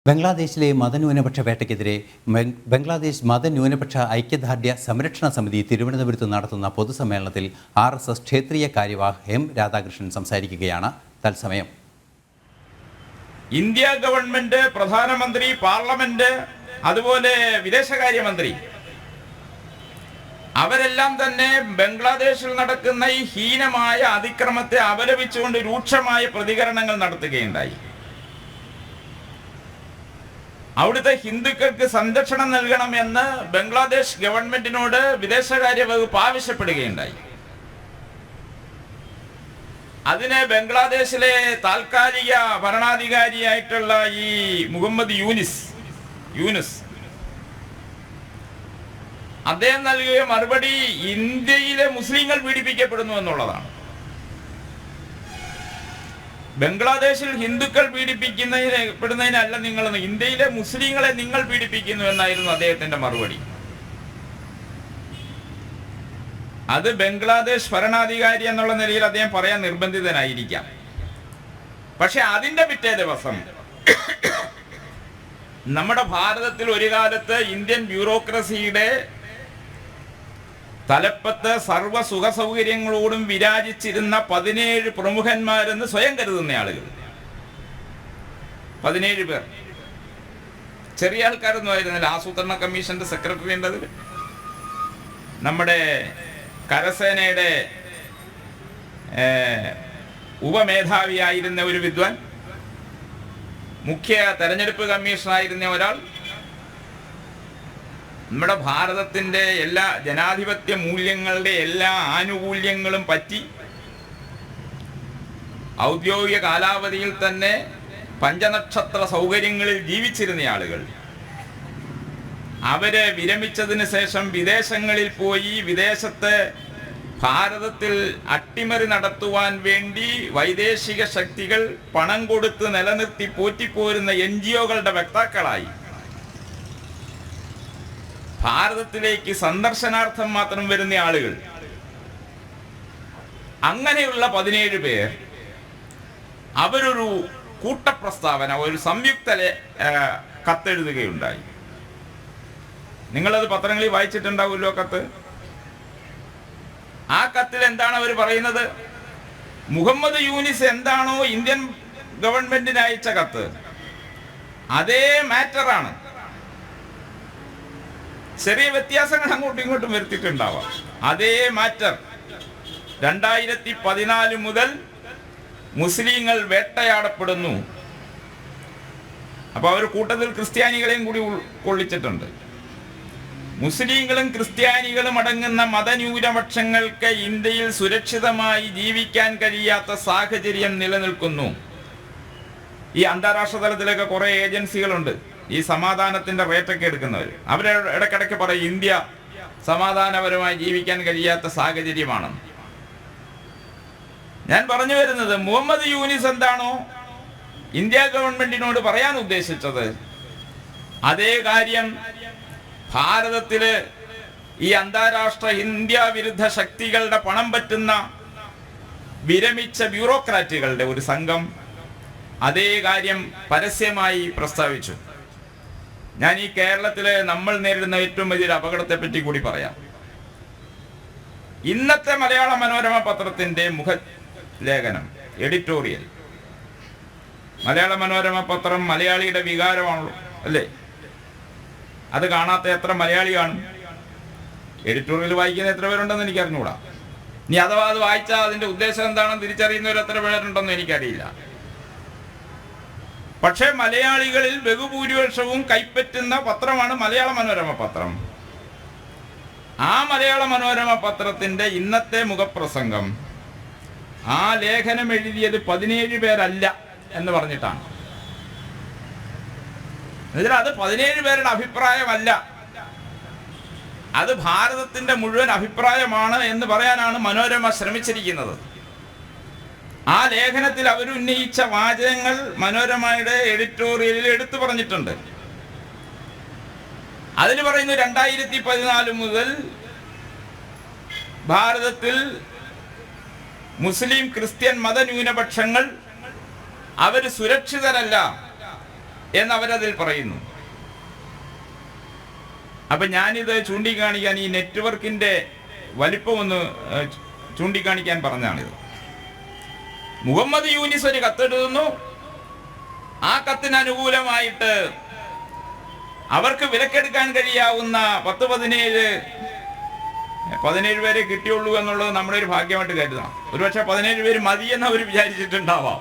ബംഗ്ലാദേശിലെ മതന്യൂനപക്ഷ വേട്ടയ്ക്കെതിരെ ബംഗ്ലാദേശ് മതന്യൂനപക്ഷ ഐക്യദാർഢ്യ സംരക്ഷണ സമിതി തിരുവനന്തപുരത്ത് നടത്തുന്ന പൊതുസമ്മേളനത്തിൽ RSS ക്ഷേത്രീയ കാര്യവാഹ് M. രാധാകൃഷ്ണൻ സംസാരിക്കുകയാണ്. തത്സമയം ഇന്ത്യ ഗവൺമെന്റ്, പ്രധാനമന്ത്രി, പാർലമെന്റ്, അതുപോലെ വിദേശകാര്യമന്ത്രി അവരെല്ലാം തന്നെ ബംഗ്ലാദേശിൽ നടക്കുന്ന ഈ ഹീനമായ അതിക്രമത്തെ അപലപിച്ചുകൊണ്ട് രൂക്ഷമായ പ്രതികരണങ്ങൾ നടത്തുകയുണ്ടായി. അവിടുത്തെ ഹിന്ദുക്കൾക്ക് സംരക്ഷണം നൽകണമെന്ന് ബംഗ്ലാദേശ് ഗവൺമെന്റിനോട് വിദേശകാര്യ വകുപ്പ് ആവശ്യപ്പെടുകയുണ്ടായി. അതിന് ബംഗ്ലാദേശിലെ താൽക്കാലിക ഭരണാധികാരിയായിട്ടുള്ള ഈ മുഹമ്മദ് യൂനുസ് അദ്ദേഹം നൽകിയ മറുപടി ഇന്ത്യയിലെ മുസ്ലിങ്ങൾ പീഡിപ്പിക്കപ്പെടുന്നു എന്നുള്ളതാണ്. ബംഗ്ലാദേശിൽ ഹിന്ദുക്കൾ പീഡിപ്പിക്കുന്നതിനല്ല നിങ്ങൾ, ഇന്ത്യയിലെ മുസ്ലിങ്ങളെ നിങ്ങൾ പീഡിപ്പിക്കുന്നു എന്നായിരുന്നു അദ്ദേഹത്തിന്റെ മറുപടി. അത് ബംഗ്ലാദേശ് ഭരണാധികാരി എന്നുള്ള നിലയിൽ അദ്ദേഹം പറയാൻ നിർബന്ധിതനായിരിക്കാം. പക്ഷെ അതിന്റെ പിറ്റേ ദിവസം നമ്മുടെ ഭാരതത്തിൽ ഒരു കാലത്ത് ഇന്ത്യൻ ബ്യൂറോക്രസിയുടെ തലപ്പത്ത് സർവ്വ സുഖ സൗകര്യങ്ങളോടും വിരാജിച്ചിരുന്ന 17 പ്രമുഖന്മാരെന്ന് സ്വയം കരുതുന്ന ആളുകൾ, 17 പേർ. ചെറിയ ആൾക്കാരൊന്നും ആയിരുന്നില്ല. ആസൂത്രണ കമ്മീഷന്റെ സെക്രട്ടറി ഉണ്ടത്, നമ്മുടെ കരസേനയുടെ ഉപമേധാവിയായിരുന്ന ഒരു വിദ്വാൻ, മുഖ്യ തെരഞ്ഞെടുപ്പ് കമ്മീഷണറായിരുന്ന ഒരാൾ, നമ്മുടെ ഭാരതത്തിന്റെ എല്ലാ ജനാധിപത്യ മൂല്യങ്ങളുടെ എല്ലാ ആനുകൂല്യങ്ങളും പറ്റി ഔദ്യോഗിക കാലാവധിയിൽ തന്നെ പഞ്ചനക്ഷത്ര സൗകര്യങ്ങളിൽ ജീവിച്ചിരുന്ന ആളുകൾ. അവര് വിരമിച്ചതിന് ശേഷം വിദേശങ്ങളിൽ പോയി വിദേശത്ത് ഭാരതത്തിൽ അട്ടിമറി നടത്തുവാൻ വേണ്ടി വൈദേശിക ശക്തികൾ പണം കൊടുത്ത് നിലനിർത്തി പോറ്റിപ്പോരുന്ന NGOകളുടെ വക്താക്കളായി ഭാരതത്തിലേക്ക് സന്ദർശനാർത്ഥം മാത്രം വരുന്ന ആളുകൾ. അങ്ങനെയുള്ള 17 പേർ അവരൊരു കൂട്ടപ്രസ്താവന, ഒരു സംയുക്ത കത്തെഴുതുകയുണ്ടായി. നിങ്ങളത് പത്രങ്ങളിൽ വായിച്ചിട്ടുണ്ടാവുമല്ലോ കത്ത്. ആ കത്തിൽ എന്താണ് അവർ പറയുന്നത്? മുഹമ്മദ് യൂനിസ് എന്താണോ ഇന്ത്യൻ ഗവൺമെന്റിന് അയച്ച കത്ത്, അതേ മാറ്ററാണ്. ചെറിയ വ്യത്യാസങ്ങൾ അങ്ങോട്ടും ഇങ്ങോട്ടും വരുത്തിയിട്ടുണ്ടാവാം. അതേ മാറ്റർ 2014 മുതൽ മുസ്ലിങ്ങൾ വേട്ടയാടപ്പെടുന്നു. അപ്പൊ അവർ കൂട്ടത്തിൽ ക്രിസ്ത്യാനികളെയും കൂടി ഉൾക്കൊള്ളിച്ചിട്ടുണ്ട്. മുസ്ലിങ്ങളും ക്രിസ്ത്യാനികളും അടങ്ങുന്ന മതന്യൂനപക്ഷങ്ങൾക്ക് ഇന്ത്യയിൽ സുരക്ഷിതമായി ജീവിക്കാൻ കഴിയാത്ത സാഹചര്യം നിലനിൽക്കുന്നു. ഈ അന്താരാഷ്ട്ര തലത്തിലൊക്കെ കുറെ ഏജൻസികളുണ്ട് ഈ സമാധാനത്തിന്റെ റേറ്റൊക്കെ എടുക്കുന്നവർ. അവരെ ഇടയ്ക്കിടയ്ക്ക് പറയും ഇന്ത്യ സമാധാനപരമായി ജീവിക്കാൻ കഴിയാത്ത സാഹചര്യമാണ്. ഞാൻ പറഞ്ഞു വരുന്നത്, മുഹമ്മദ് യൂനിസ് എന്താണോ ഇന്ത്യ ഗവൺമെന്റിനോട് പറയാൻ ഉദ്ദേശിച്ചത്, അതേ കാര്യം ഭാരതത്തില് ഈ അന്താരാഷ്ട്ര ഇന്ത്യ വിരുദ്ധ ശക്തികളുടെ പണം പറ്റുന്ന വിരമിച്ച ബ്യൂറോക്രാറ്റുകളുടെ ഒരു സംഘം അതേ കാര്യം പരസ്യമായി പ്രസ്താവിച്ചു. ഞാൻ ഈ കേരളത്തിലെ നമ്മൾ നേരിടുന്ന ഏറ്റവും വലിയൊരു അപകടത്തെ പറ്റി കൂടി പറയാം. ഇന്നത്തെ മലയാള മനോരമ പത്രത്തിന്റെ മുഖലേഖനം, എഡിറ്റോറിയൽ. മലയാള മനോരമ പത്രം മലയാളിയുടെ വികാരമാണല്ലോ, അല്ലേ? അത് കാണാത്ത എത്ര മലയാളി കാണും? എഡിറ്റോറിയൽ വായിക്കുന്ന എത്ര പേരുണ്ടെന്ന് എനിക്ക് അറിഞ്ഞുകൂടാ. ഇനി അഥവാ അത് വായിച്ചാൽ അതിന്റെ ഉദ്ദേശം എന്താണെന്ന് തിരിച്ചറിയുന്നവർ എത്ര പേരുണ്ടെന്ന് എനിക്കറിയില്ല. പക്ഷേ മലയാളികളിൽ ബഹുഭൂരിപക്ഷവും കൈപ്പറ്റുന്ന പത്രമാണ് മലയാള മനോരമ പത്രം. ആ മലയാള മനോരമ പത്രത്തിന്റെ ഇന്നത്തെ മുഖപ്രസംഗം, ആ ലേഖനം എഴുതിയത് 17 പേരല്ല എന്ന് പറഞ്ഞിട്ടാണ്. എന്നുവെച്ചാൽ അത് 17 പേരുടെ അഭിപ്രായമല്ല, അത് ഭാരതത്തിന്റെ മുഴുവൻ അഭിപ്രായമാണ് എന്ന് പറയാനാണ് മനോരമ ശ്രമിച്ചിരിക്കുന്നത്. ആ ലേഖനത്തിൽ അവരുന്നയിച്ച വാചകങ്ങൾ മനോരമയുടെ എഡിറ്റോറിയലിൽ എടുത്തു പറഞ്ഞിട്ടുണ്ട്. അതിന് പറയുന്നു, 2014 മുതൽ ഭാരതത്തിൽ മുസ്ലിം ക്രിസ്ത്യൻ മതന്യൂനപക്ഷങ്ങൾ അവർ സുരക്ഷിതരല്ല, എന്നവരതിൽ പറയുന്നു. അപ്പം ഞാനിത് ചൂണ്ടിക്കാണിക്കാൻ, ഈ നെറ്റ്വർക്കിൻ്റെ വലിപ്പമൊന്ന് ചൂണ്ടിക്കാണിക്കാൻ പറഞ്ഞാണിത്. മുഹമ്മദ് യൂനിസ് ഒരു കത്തെഴുതുന്നു. ആ കത്തിന് അനുകൂലമായിട്ട് അവർക്ക് വിലക്കെടുക്കാൻ കഴിയാവുന്ന 17 പേരെ കിട്ടിയുള്ളൂ എന്നുള്ളത് നമ്മുടെ ഒരു ഭാഗ്യമായിട്ട് കരുതാം. ഒരുപക്ഷെ 17 പേര് മതിയെന്ന് അവർ വിചാരിച്ചിട്ടുണ്ടാവാം.